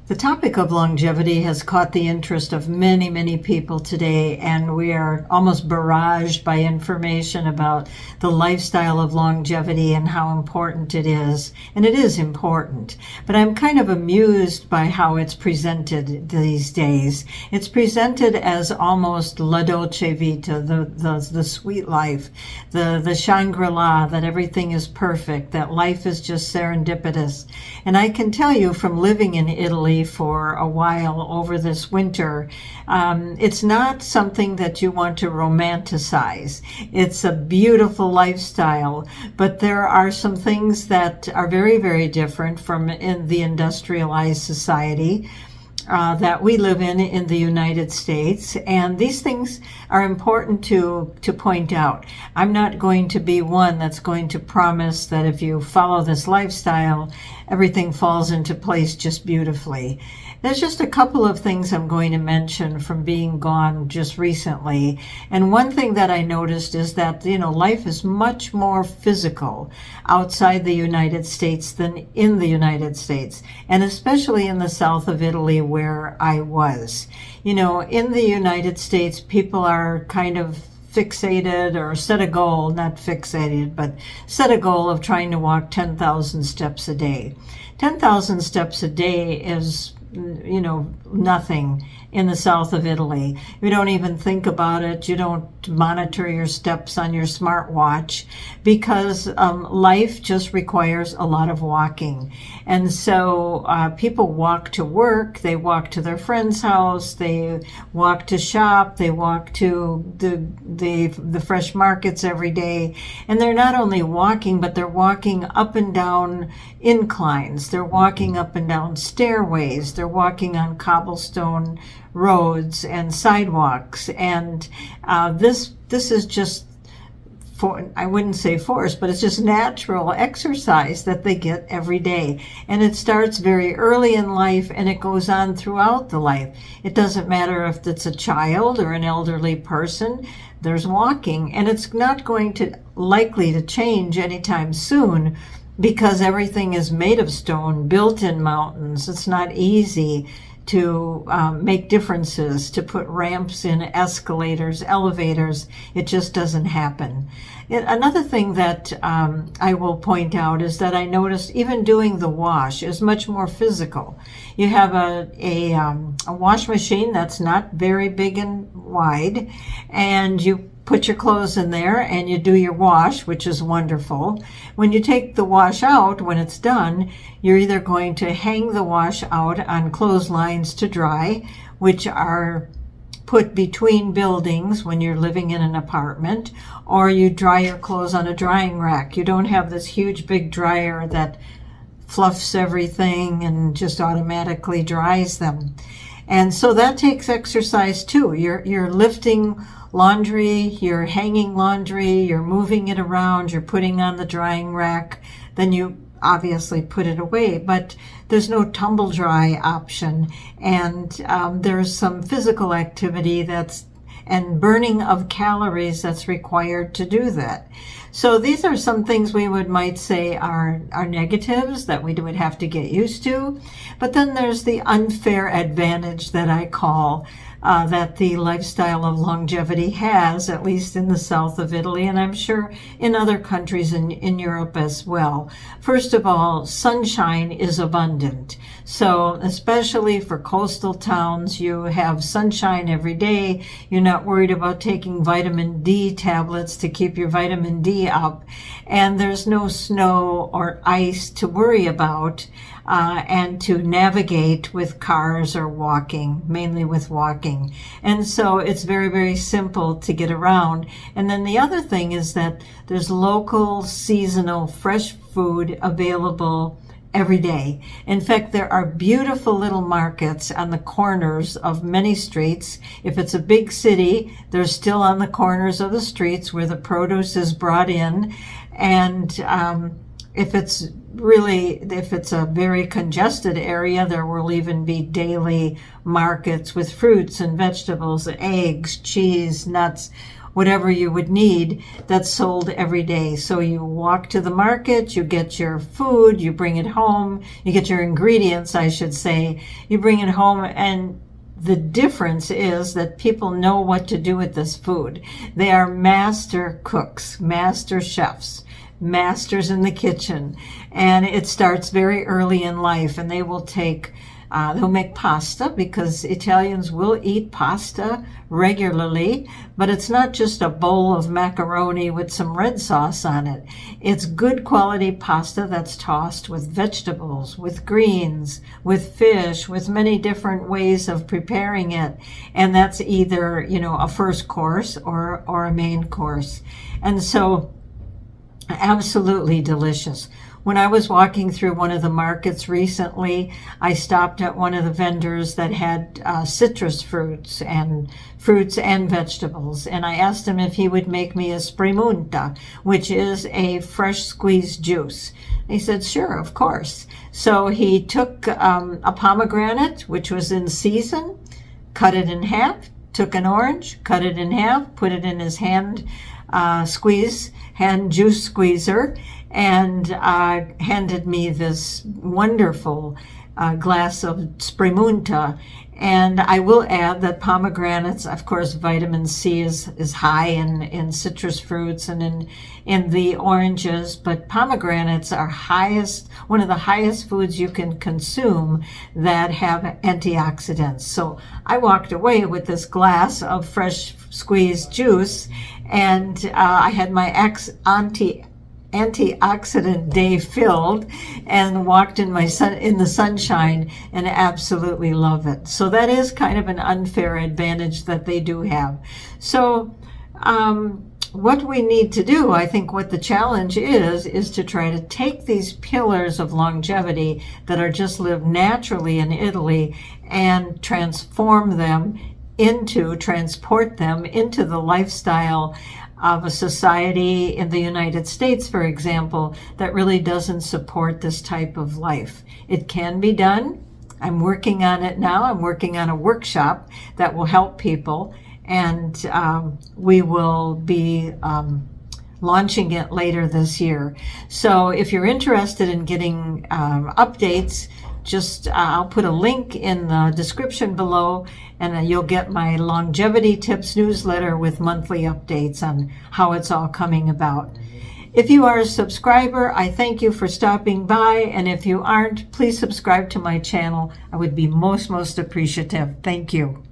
The topic of longevity has caught the interest of many, many people today, and we are almost barraged by information about the lifestyle of longevity and how important it is. And it is important, but I'm kind of amused by how it's presented these days. It's presented as almost la dolce vita, the sweet life, the Shangri-La, that everything is perfect, that life is just serendipitous. And I can tell you from living in Italy for a while over this winter, it's not something that you want to romanticize. It's a beautiful lifestyle, but there are some things that are very, very different from in the industrialized society that we live in the United States, and these things are important to point out. I'm not going to be one that's going to promise that if you follow this lifestyle, everything falls into place just beautifully. There's just a couple of things I'm going to mention from being gone just recently. And one thing that I noticed is that, life is much more physical outside the United States than in the United States, and especially in the south of Italy where I was. In the United States, people are kind of fixated or set a goal, not fixated, but set a goal of trying to walk 10,000 steps a day. 10,000 steps a day is nothing in the south of Italy. You don't even think about it. You don't monitor your steps on your smartwatch because life just requires a lot of walking. And so people walk to work, they walk to their friend's house, they walk to shop, they walk to the fresh markets every day. And they're not only walking, but they're walking up and down inclines. They're walking up and down stairways. They're walking on cobblestone roads and sidewalks, and this is just, I wouldn't say forced, but it's just natural exercise that they get every day. And it starts very early in life and it goes on throughout the life. It doesn't matter if it's a child or an elderly person, there's walking, and it's not going to likely to change anytime soon because everything is made of stone, built in mountains. It's not easy to make differences, to put ramps in, escalators, elevators. It just doesn't happen. Another thing that I will point out is that I noticed even doing the wash is much more physical. You have a wash machine that's not very big and wide, and you put your clothes in there and you do your wash, which is wonderful. When you take the wash out, when it's done, you're either going to hang the wash out on clotheslines to dry, which are put between buildings when you're living in an apartment, or you dry your clothes on a drying rack. You don't have this huge big dryer that fluffs everything and just automatically dries them. And so that takes exercise too. You're lifting laundry, you're hanging laundry, you're moving it around, you're putting on the drying rack, then you obviously put it away, but there's no tumble dry option, and there's some physical activity and burning of calories that's required to do that. So these are some things we might say are negatives that we would have to get used to, but then there's the unfair advantage that I call that the lifestyle of longevity has, at least in the south of Italy, and I'm sure in other countries in Europe as well. First of all, sunshine is abundant. So especially for coastal towns, you have sunshine every day. You're not worried about taking vitamin D tablets to keep your vitamin D up. And there's no snow or ice to worry about and to navigate with cars or walking, mainly with walking. And so it's very, very simple to get around. And then the other thing is that there's local, seasonal, fresh food available every day. In fact, there are beautiful little markets on the corners of many streets. If it's a big city, they're still on the corners of the streets where the produce is brought in. And if it's a very congested area, there will even be daily markets with fruits and vegetables, eggs, cheese, nuts, whatever you would need that's sold every day. So you walk to the market, you get your food, you bring it home, you get your ingredients, I should say, you bring it home, and the difference is that people know what to do with this food. They are master cooks, master chefs, masters in the kitchen, and it starts very early in life. And they will they'll make pasta, because Italians will eat pasta regularly, but it's not just a bowl of macaroni with some red sauce on it. It's good quality pasta that's tossed with vegetables, with greens, with fish, with many different ways of preparing it. And that's either, a first course or a main course. And so absolutely delicious. When I was walking through one of the markets recently, I stopped at one of the vendors that had citrus fruits and vegetables, and I asked him if he would make me a spremunta, which is a fresh squeezed juice. He said, sure, of course. So he took a pomegranate, which was in season, cut it in half, took an orange, cut it in half, put it in his hand juice squeezer, and handed me this wonderful glass of spremunta. And I will add that pomegranates, of course, vitamin C is high in citrus fruits and in the oranges, but pomegranates are one of the highest foods you can consume that have antioxidants. So I walked away with this glass of fresh squeezed juice, and I had my antioxidant day filled, and walked in the sunshine, and absolutely love it. So that is kind of an unfair advantage that they do have. So what we need to do, I think what the challenge is to try to take these pillars of longevity that are just lived naturally in Italy and transport them into the lifestyle of a society in the United States, for example, that really doesn't support this type of life. It can be done. I'm working on it now. I'm working on a workshop that will help people, and we will be launching it later this year. So if you're interested in getting updates, I'll put a link in the description below, and you'll get my longevity tips newsletter with monthly updates on how it's all coming about. If you are a subscriber, I thank you for stopping by, and if you aren't, please subscribe to my channel. I would be most appreciative. Thank you.